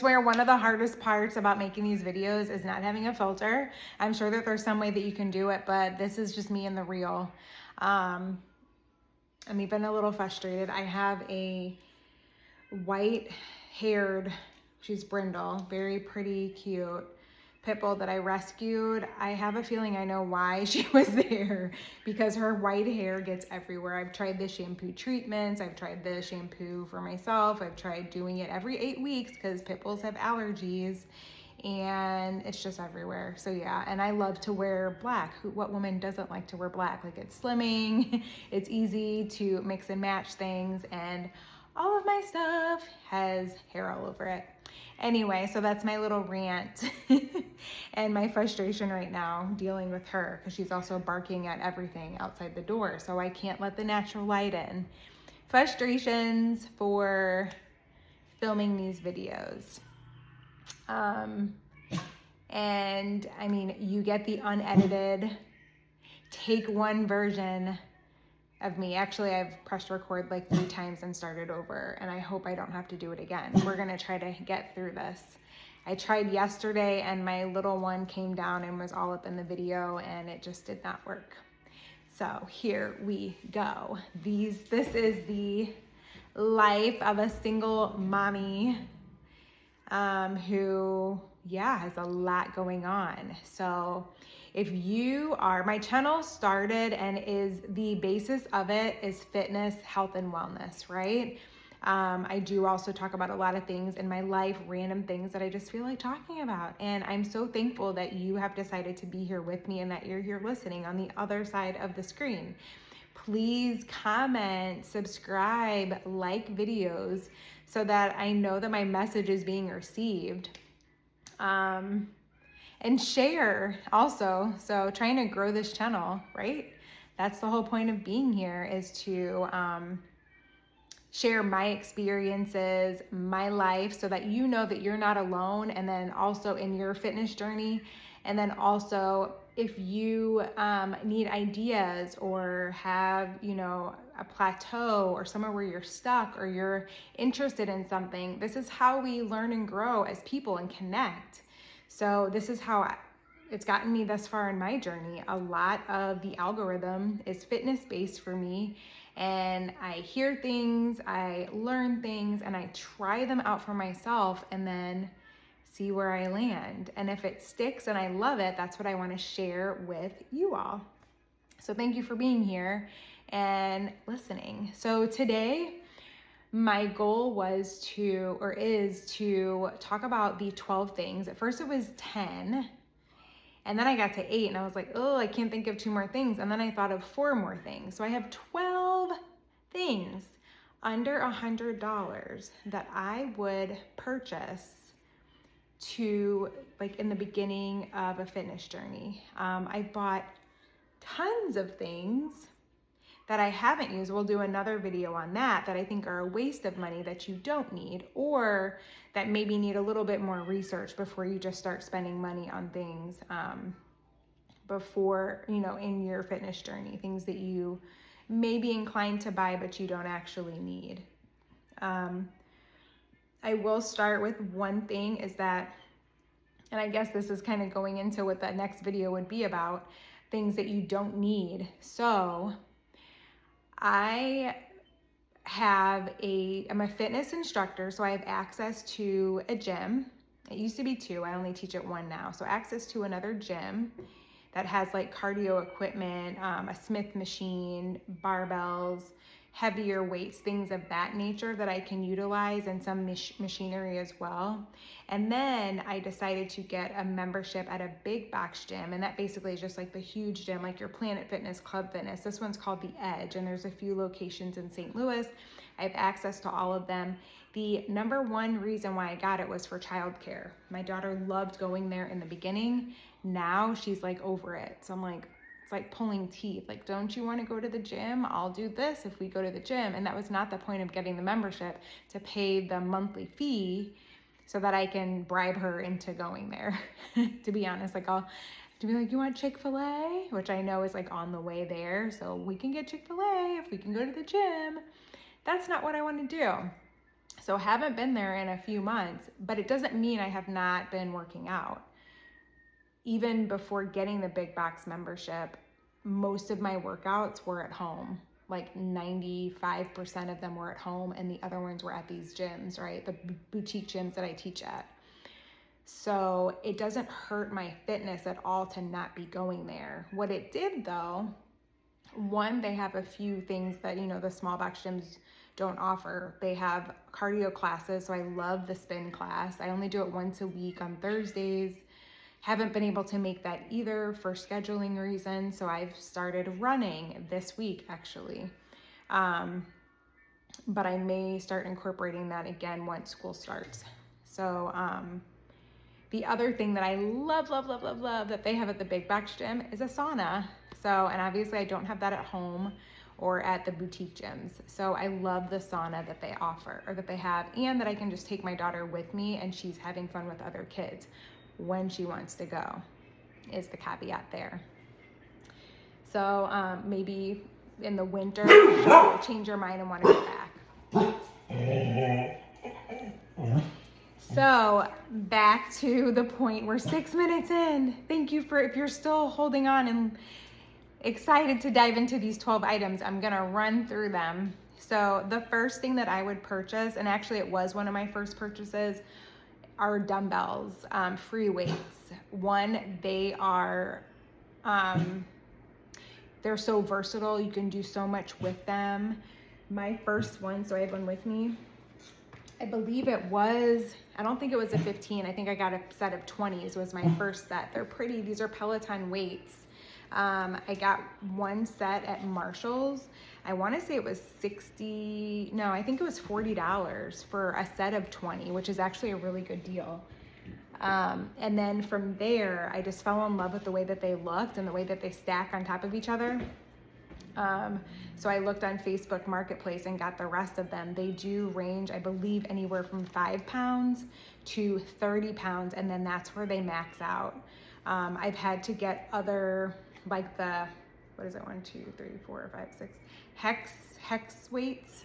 swear one of the hardest parts about making these videos is not having a filter. I'm sure that there's some way that you can do it, but this is just me in the real. I'm even a little frustrated. I have a white haired, she's brindle, very pretty, cute pit bull that I rescued. I have a feeling I know why she was there, because her white hair gets everywhere. I've tried the shampoo treatments. I've tried the shampoo for myself. I've tried doing it every 8 weeks because pit bulls have allergies and it's just everywhere. So yeah, and I love to wear black. What woman doesn't like to wear black? Like, it's slimming, it's easy to mix and match things, and all of my stuff has hair all over it. Anyway, so that's my little rant and my frustration right now dealing with her, because she's also barking at everything outside the door, so I can't let the natural light in. Frustrations for filming these videos. And I mean, you get the unedited take one version of me. Actually, I've pressed record like 3 times and started over, and I hope I don't have to do it again. We're gonna try to get through this. I tried yesterday and my little one came down and was all up in the video and it just did not work. So here we go. This is the life of a single mommy who, yeah, has a lot going on. So if you are, my channel started and is the basis of it is fitness, health, and wellness, right? I do also talk about a lot of things in my life, random things that I just feel like talking about. And I'm so thankful that you have decided to be here with me and that you're here listening on the other side of the screen. Please comment, subscribe, like videos so that I know that my message is being received. And share also. So trying to grow this channel, right? That's the whole point of being here, is to share my experiences, my life, so that you know that you're not alone, and then also in your fitness journey. And then also if you need ideas or have, you know, a plateau or somewhere where you're stuck or you're interested in something, this is how we learn and grow as people and connect. So this is how it's gotten me thus far in my journey. A lot of the algorithm is fitness based for me, and I hear things, I learn things, and I try them out for myself and then see where I land. And if it sticks and I love it, that's what I want to share with you all. So thank you for being here and listening. So today, my goal was to, or is to, talk about the 12 things. At first it was 10, and then I got to 8 and I was like, oh, I can't think of 2 more things. And then I thought of 4 more things. So I have 12 things under $100 that I would purchase to, like, in the beginning of a fitness journey. I bought tons of things that I haven't used. We'll do another video on that I think are a waste of money that you don't need, or that maybe need a little bit more research before you just start spending money on things before, you know, in your fitness journey, things that you may be inclined to buy but you don't actually need. I will start with one thing, is that, and I guess this is kind of going into what the next video would be about, things that you don't need. So I'm a fitness instructor, so I have access to a gym. It used to be 2, I only teach at 1 now. So access to another gym that has like cardio equipment, a Smith machine, barbells, heavier weights, things of that nature that I can utilize, and some machinery as well. And then I decided to get a membership at a big box gym, and that basically is just like the huge gym, like your Planet Fitness, Club Fitness. This one's called The Edge, and there's a few locations in St. Louis. I have access to all of them. The number one reason why I got it was for childcare. My daughter loved going there in the beginning. Now she's like over it. So I'm like, it's like pulling teeth. Like, don't you want to go to the gym? I'll do this if we go to the gym. And that was not the point of getting the membership, to pay the monthly fee so that I can bribe her into going there. To be honest, like, I'll to be like, you want Chick-fil-A? Which I know is like on the way there. So we can get Chick-fil-A if we can go to the gym. That's not what I want to do. So haven't been there in a few months, but it doesn't mean I have not been working out. Even before getting the big box membership, most of my workouts were at home. Like 95% of them were at home, and the other ones were at these gyms, right? The boutique gyms that I teach at. So it doesn't hurt my fitness at all to not be going there. What it did though, one, they have a few things that, the small box gyms don't offer. They have cardio classes, so I love the spin class. I only do it once a week on Thursdays. Haven't been able to make that either for scheduling reasons, so I've started running this week actually. But I may start incorporating that again once school starts. So the other thing that I love that they have at the big box gym is a sauna. So, and obviously I don't have that at home or at the boutique gyms. So I love the sauna that they offer or that they have, and that I can just take my daughter with me and she's having fun with other kids when she wants to go, is the caveat there. So maybe in the winter, she'll change her mind and want to go back. So back to the point, we're 6 minutes in. Thank you if you're still holding on and excited to dive into these 12 items. I'm gonna run through them. So the first thing that I would purchase, and actually it was one of my first purchases, are dumbbells, free weights. One, they are, they're so versatile. You can do so much with them. My first one, so I have one with me. I believe it was, I don't think it was a 15. I think I got a set of 20s was my first set. They're pretty. These are Peloton weights. I got one set at Marshall's. I want to say it was I think it was $40 for a set of 20, which is actually a really good deal. And then from there, I just fell in love with the way that they looked and the way that they stack on top of each other. So I looked on Facebook Marketplace and got the rest of them. They do range, I believe, anywhere from 5 pounds to 30 pounds, and then that's where they max out. I've had to get other, like the, 1, 2, 3, 4, 5, 6, hex weights,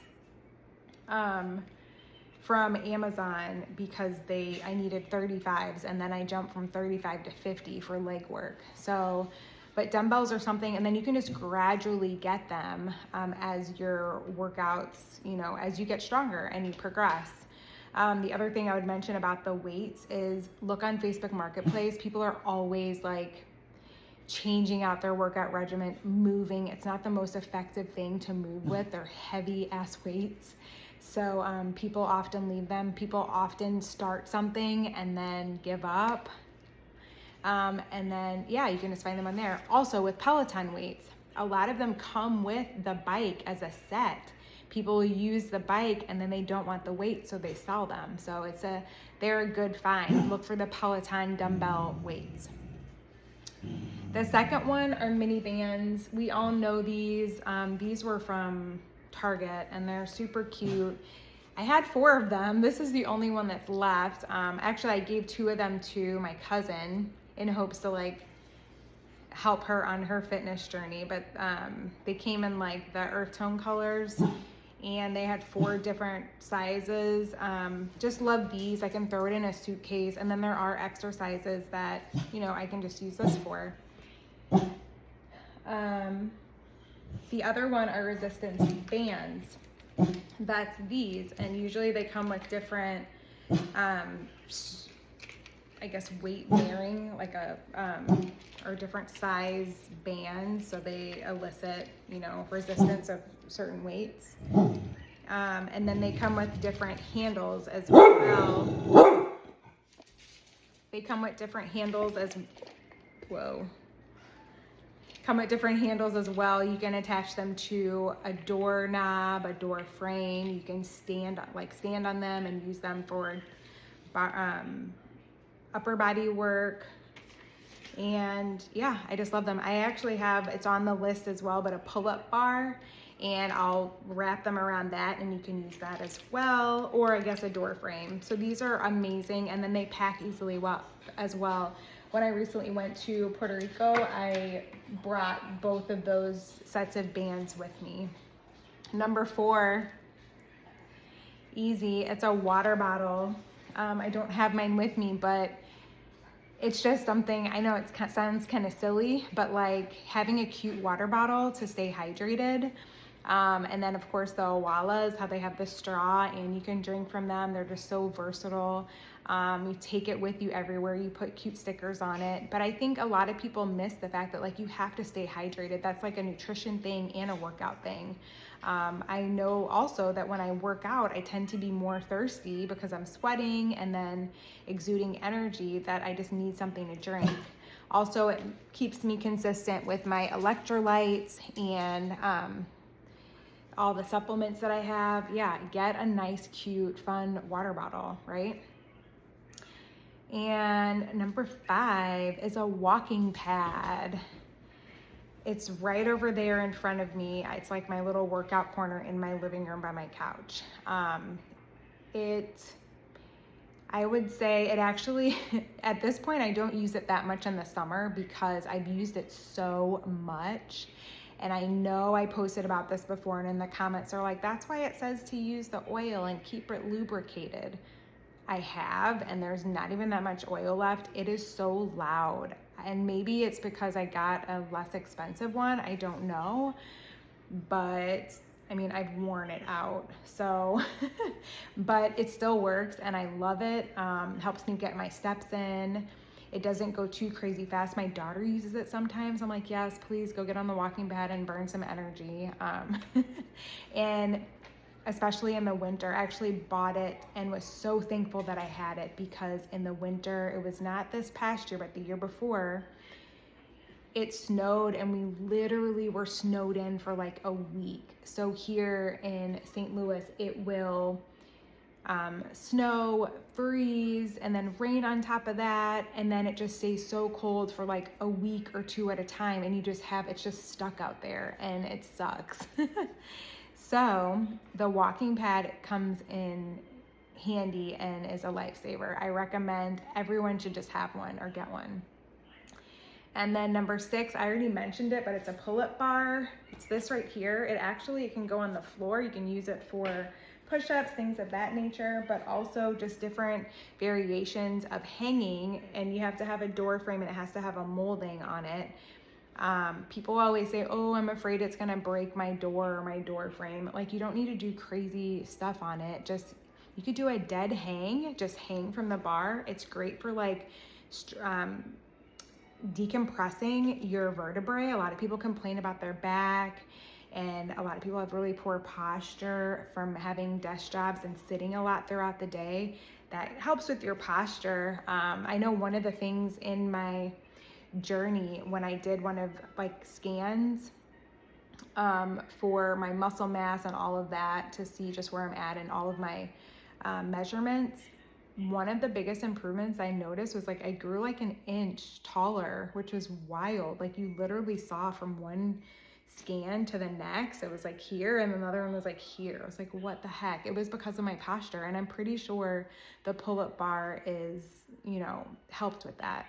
from Amazon because I needed 35s, and then I jumped from 35 to 50 for leg work. So, but dumbbells are something, and then you can just gradually get them as your workouts, as you get stronger and you progress. The other thing I would mention about the weights is look on Facebook Marketplace. People are always like changing out their workout regimen, moving. It's not the most effective thing to move with. They're heavy ass weights. So people often leave them. People often start something and then give up. And then, you can just find them on there. Also with Peloton weights, a lot of them come with the bike as a set. People use the bike and then they don't want the weight, so they sell them. So they're a good find. Look for the Peloton dumbbell weights. The second one are mini bands. We all know these. These were from Target and they're super cute. I had 4 of them. This is the only one that's left. Actually, I gave 2 of them to my cousin in hopes to help her on her fitness journey. But they came in the earth tone colors, and they had 4 different sizes. Just love these. I can throw it in a suitcase, and then there are exercises that I can just use this for. The other one are resistance bands. That's these, and usually they come with different weight bearing, or different size bands, so they elicit resistance of certain weights. And then they come with different handles as well. You can attach them to a doorknob, a door frame. You can stand on them and use them for upper body work. And I just love them. I actually have, it's on the list as well, but a pull-up bar, and I'll wrap them around that, and you can use that as well, or a door frame. So these are amazing, and then they pack easily as well. When I recently went to Puerto Rico, I brought both of those sets of bands with me. Number 4, easy. It's a water bottle. I don't have mine with me, but it's just something, I know it sounds kind of silly, but like having a cute water bottle to stay hydrated. And then of course the Owalas, how they have the straw and you can drink from them. They're just so versatile. You take it with you everywhere. You put cute stickers on it. But I think a lot of people miss the fact that like you have to stay hydrated. That's like a nutrition thing and a workout thing. I know also that when I work out, I tend to be more thirsty because I'm sweating and then exuding energy, that I just need something to drink. Also, it keeps me consistent with my electrolytes and all the supplements that I have. Yeah, get a nice, cute, fun water bottle, right? And number 5 is a walking pad. It's right over there in front of me. It's like my little workout corner in my living room by my couch. I would say it actually, at this point, I don't use it that much in the summer because I've used it so much. And I know I posted about this before, and in the comments are like, that's why it says to use the oil and keep it lubricated. I have, and there's not even that much oil left. It is so loud. And maybe it's because I got a less expensive one. I don't know. But I mean, I've worn it out. So, but it still works and I love it. Helps me get my steps in. It doesn't go too crazy fast. My daughter uses it sometimes. I'm like, yes, please go get on the walking pad and burn some energy. And especially in the winter, I actually bought it and was so thankful that I had it, because in the winter, it was not this past year, but the year before, it snowed and we literally were snowed in for like a week. So here in St. Louis, it will snow, freeze, and then rain on top of that. And then it just stays so cold for like a week or 2 at a time. And you just have, it's just stuck out there and it sucks. So the walking pad comes in handy and is a lifesaver. I recommend everyone should just have one or get one. And then number 6, I already mentioned it, but it's a pull-up bar. It's this right here. It can go on the floor. You can use it for push-ups, things of that nature, but also just different variations of hanging. And you have to have a door frame and it has to have a molding on it. People always say, oh, I'm afraid it's gonna break my door or my door frame. Like, you don't need to do crazy stuff on it. Just, you could do a dead hang, just hang from the bar. It's great for like decompressing your vertebrae. A lot of people complain about their back, and a lot of people have really poor posture from having desk jobs and sitting a lot throughout the day. That helps with your posture. I know one of the things in my journey when I did one of like scans for my muscle mass and all of that, to see just where I'm at and all of my measurements, one of the biggest improvements I noticed was like I grew like an inch taller, which was wild. Like, you literally saw from one scan to the next, it was like here, and another one was like here. I was like, what the heck? It was because of my posture, and I'm pretty sure the pull-up bar is, helped with that.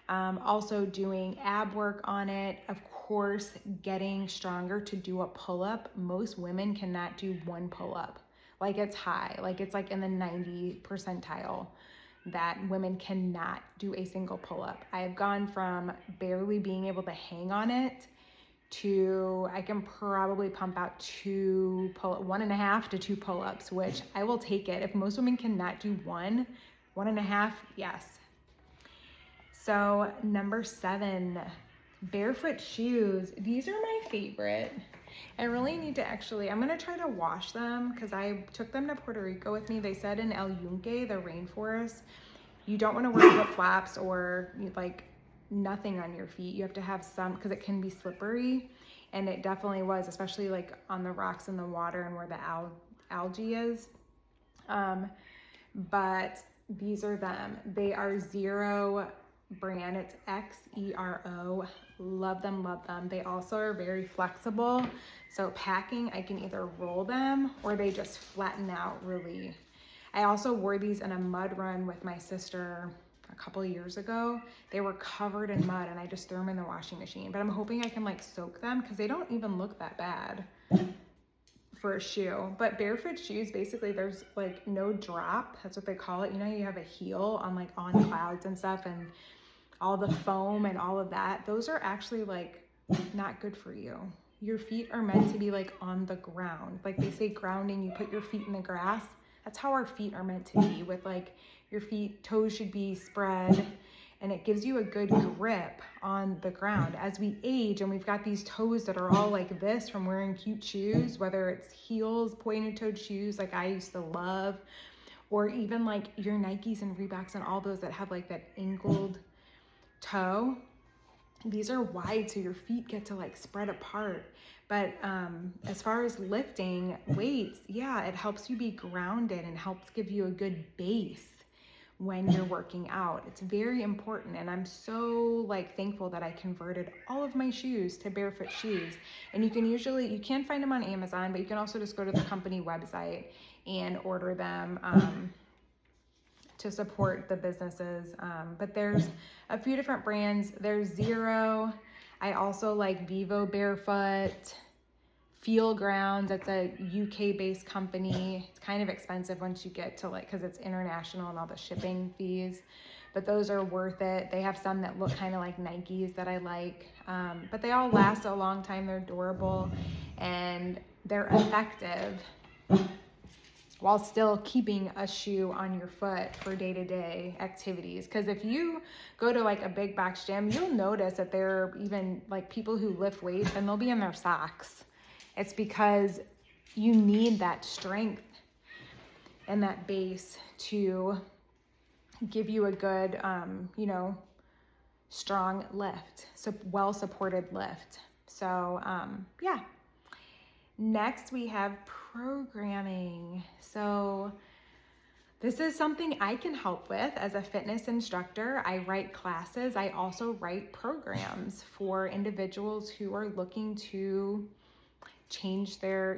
Also doing ab work on it, of course, getting stronger to do a pull-up. Most women cannot do one pull-up. Like, it's high, like it's like in the 90 percentile that women cannot do a single pull-up. I have gone from barely being able to hang on it to I can probably pump out 1.5 to 2 pull-ups, which I will take it. If most women cannot do 1.5, yes. So number 7, barefoot shoes. These are my favorite. I really need to I'm gonna try to wash them because I took them to Puerto Rico with me. They said in El Yunque, the rainforest, you don't want to wear flip-flops or like nothing on your feet. You have to have some, because it can be slippery, and it definitely was, especially like on the rocks in the water and where the algae is. But these are them. They are Xero brand. It's Xero. Love them, love them. They also are very flexible. So packing, I can either roll them or they just flatten out really. I also wore these in a mud run with my sister a couple of years ago. They were covered in mud and I just threw them in the washing machine. But I'm hoping I can like soak them because they don't even look that bad. for a shoe. But barefoot shoes, basically there's like no drop. That's what they call it. You know, you have a heel on like on clouds and stuff, and all the foam and all of that. Those are actually like not good for you. Your feet are meant to be like on the ground. Like they say grounding, you put your feet in the grass. That's how our feet are meant to be, with like your feet, toes should be spread, and it gives you a good grip on the ground. As we age and we've got these toes that are all like this from wearing cute shoes, whether it's heels, pointed toed shoes like I used to love, or even like your Nikes and Reeboks and all those that have like that angled toe, these are wide so your feet get to like spread apart. But as far as lifting weights, yeah, it helps you be grounded and helps give you a good base when you're working out. It's very important, and I'm so like thankful that I converted all of my shoes to barefoot shoes. And you can find them on Amazon, but you can also just go to the company website and order them to support the businesses. But there's a few different brands. There's Zero. I also like Vivo Barefoot. Feel Grounds, it's a UK based company. It's kind of expensive once you get to like, because it's international and all the shipping fees, but those are worth it. They have some that look kind of like Nikes that I like, but they all last a long time. They're durable and they're effective while still keeping a shoe on your foot for day-to-day activities. Because if you go to like a big box gym, you'll notice that there are even like people who lift weights and they'll be in their socks. It's because you need that strength and that base to give you a good, strong lift, so well-supported lift. So yeah. Next we have programming. So this is something I can help with as a fitness instructor. I write classes. I also write programs for individuals who are looking to change their,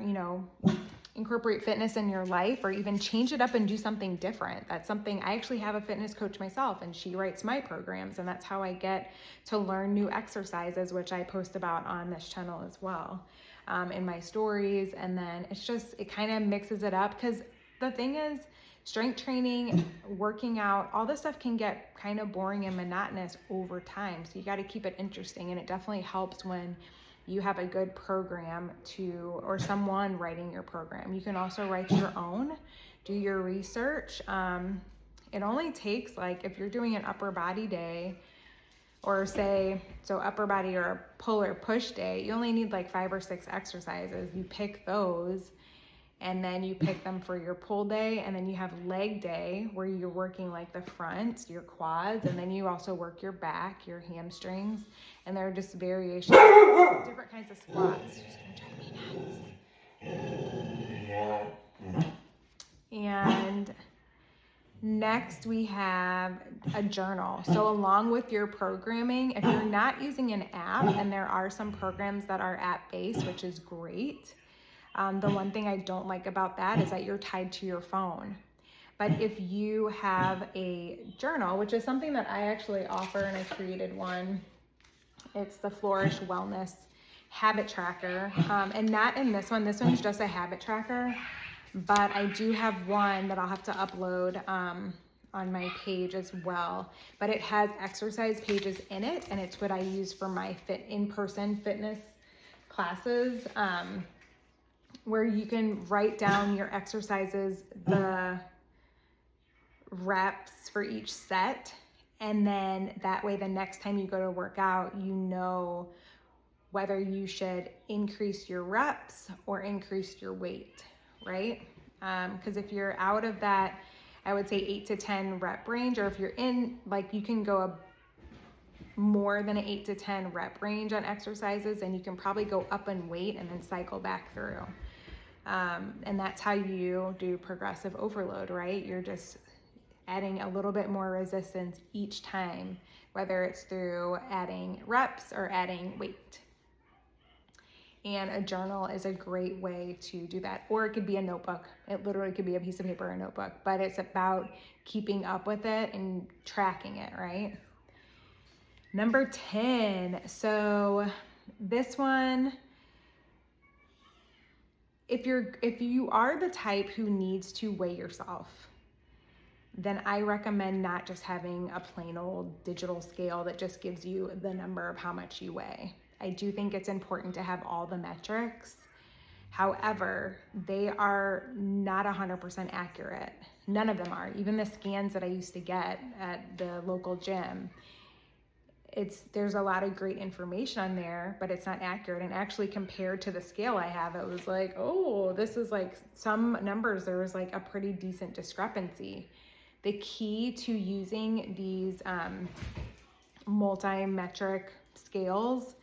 incorporate fitness in your life, or even change it up and do something different. That's something, I actually have a fitness coach myself, and she writes my programs, and that's how I get to learn new exercises, which I post about on this channel as well, in my stories. And then it kind of mixes it up, because the thing is, strength training, working out, all this stuff can get kind of boring and monotonous over time. So you got to keep it interesting, and it definitely helps when you have a good program or someone writing your program. You can also write your own, do your research. It only takes, like, if you're doing an upper body day, or upper body or a pull or push day, you only need like 5 or 6 exercises. You pick those, and then you pick them for your pull day, and then you have leg day where you're working like the front, your quads, and then you also work your back, your hamstrings, and there are just variations, different kinds of squats. You're just gonna drive me nuts. And next we have a journal. So along with your programming, if you're not using an app, and there are some programs that are app-based, which is great. The one thing I don't like about that is that you're tied to your phone. But if you have a journal, which is something that I actually offer, and I created one, it's the Flourish Wellness Habit Tracker. And not in this one. This one's just a habit tracker. But I do have one that I'll have to upload on my page as well. But it has exercise pages in it, and it's what I use for my in-person fitness classes, where you can write down your exercises, the reps for each set, and then that way the next time you go to work out, you know whether you should increase your reps or increase your weight, right? Because if you're out of that, I would say 8 to 10 rep range, or if you're in, like, you can go more than an 8 to 10 rep range on exercises, and you can probably go up in weight and then cycle back through. And that's how you do progressive overload, right? You're just adding a little bit more resistance each time, whether it's through adding reps or adding weight. And a journal is a great way to do that. Or it could be a notebook. It literally could be a piece of paper or a notebook, but it's about keeping up with it and tracking it, right? Number 10. So this one if you are the type who needs to weigh yourself, then I recommend not just having a plain old digital scale that just gives you the number of how much you weigh. I do think it's important to have all the metrics. However, they are not 100% accurate. None of them are. Even the scans that I used to get at the local gym, there's a lot of great information on there, but it's not accurate. And actually, compared to the scale I have, it was like, oh, this is like some numbers, there was like a pretty decent discrepancy. The key to using these multi-metric scales,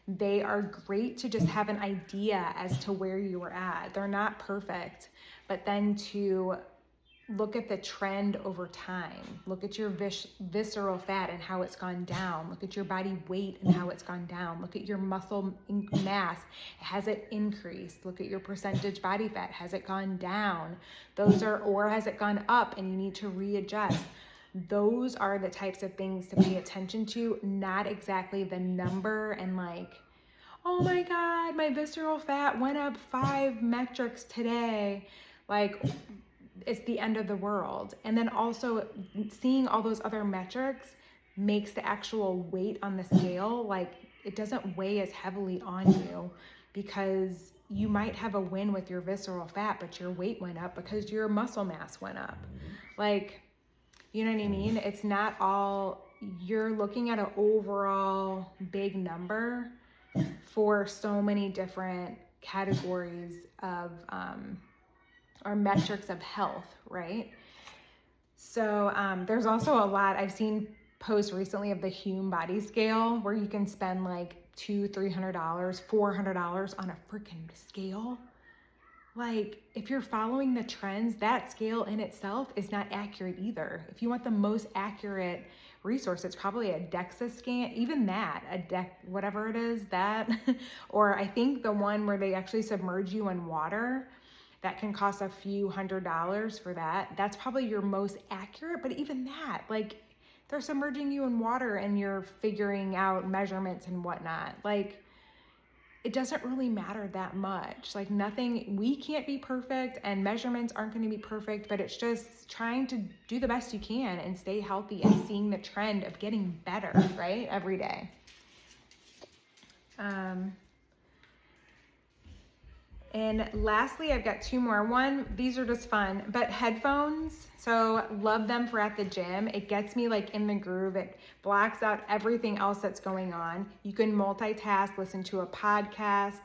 they are great to just have an idea as to where you were at. They're not perfect, but then to look at the trend over time. Look at your visceral fat and how it's gone down. Look at your body weight and how it's gone down. Look at your muscle mass. Has it increased? Look at your percentage body fat. Has it gone down? Or has it gone up and you need to readjust? Those are the types of things to pay attention to, not exactly the number and like, oh my God, my visceral fat went up 5 metrics today. Like, it's the end of the world. And then also seeing all those other metrics makes the actual weight on the scale, like it doesn't weigh as heavily on you, because you might have a win with your visceral fat, but your weight went up because your muscle mass went up. Like, you know what I mean? It's not all, you're looking at an overall big number for so many different categories of, or metrics of health, right? So there's also a lot, I've seen posts recently of the Hume body scale where you can spend like $200, $300, $400 on a freaking scale. Like, if you're following the trends, that scale in itself is not accurate either. If you want the most accurate resource, it's probably a DEXA scan, even that, whatever it is, that, or I think the one where they actually submerge you in water, that can cost a few $100s for that. That's probably your most accurate, but even that, like, they're submerging you in water and you're figuring out measurements and whatnot. Like, it doesn't really matter that much. Like, nothing, we can't be perfect and measurements aren't going to be perfect, but it's just trying to do the best you can and stay healthy and seeing the trend of getting better, right? Every day. And lastly, I've got 2 more. These are just fun, but headphones. So love them for at the gym. It gets me like in the groove. It blocks out everything else that's going on. You can multitask, listen to a podcast,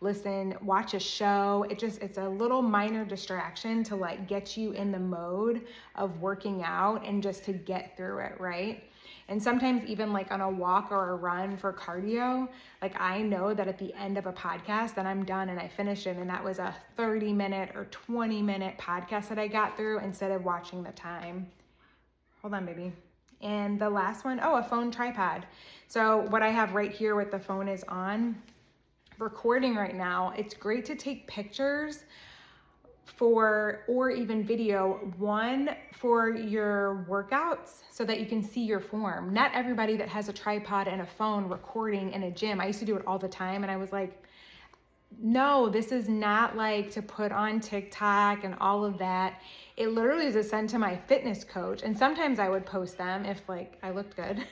watch a show. It's a little minor distraction to like get you in the mode of working out and just to get through it, right? And sometimes even like on a walk or a run for cardio, like I know that at the end of a podcast that I'm done and I finished it, and that was a 30-minute or 20-minute podcast that I got through instead of watching the time. Hold on, baby. And the last one, a phone tripod. So what I have right here with the phone is on recording right now. It's great to take pictures or even video, one for your workouts so that you can see your form. Not everybody that has a tripod and a phone recording in a gym. I used to do it all the time and I was like, no, this is not like to put on TikTok and all of that. It literally is a send to my fitness coach. And sometimes I would post them if like I looked good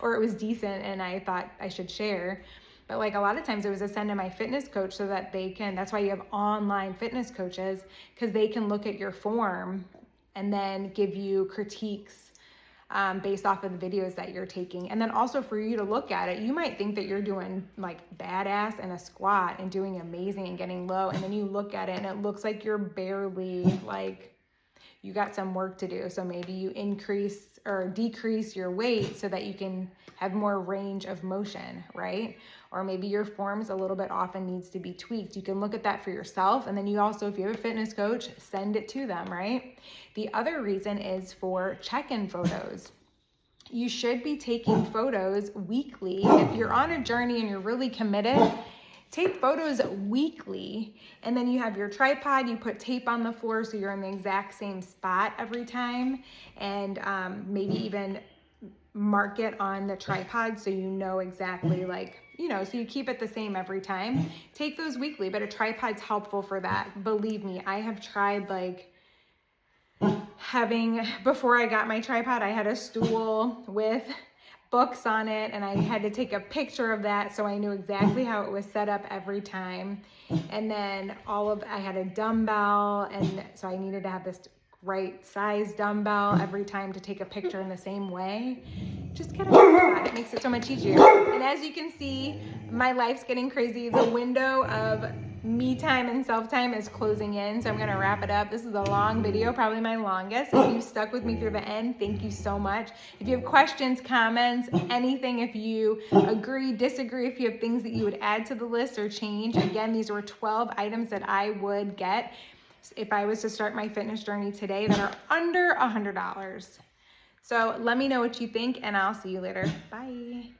or it was decent and I thought I should share. But like a lot of times it was a send to my fitness coach so that that's why you have online fitness coaches, because they can look at your form and then give you critiques based off of the videos that you're taking. And then also for you to look at it, you might think that you're doing like badass in a squat and doing amazing and getting low. And then you look at it and it looks like you're barely like, you got some work to do. So maybe you increase or decrease your weight so that you can have more range of motion, right? Or maybe your form's a little bit off and needs to be tweaked. You can look at that for yourself. And then you also, if you have a fitness coach, send it to them, right? The other reason is for check-in photos. You should be taking photos weekly. If you're on a journey and you're really committed, take photos weekly, and then you have your tripod, you put tape on the floor so you're in the exact same spot every time, and maybe even mark it on the tripod so you know exactly, like, you know, so you keep it the same every time. Take those weekly, but a tripod's helpful for that. Believe me, I have tried, like, before I got my tripod, I had a stool with books on it, and I had to take a picture of that so I knew exactly how it was set up every time. And then I had a dumbbell, and so I needed to have this right size dumbbell every time to take a picture in the same way. Just get a tripod. It makes it so much easier. And as you can see, my life's getting crazy. The window of me time and self time is closing in, so I'm gonna wrap it up. This is a long video, probably my longest. If you stuck with me through the end, thank you so much. If you have questions, comments, anything, if you agree, disagree, if you have things that you would add to the list or change, again, these were 12 items that I would get if I was to start my fitness journey today that are under $100. So let me know what you think, and I'll see you later. Bye.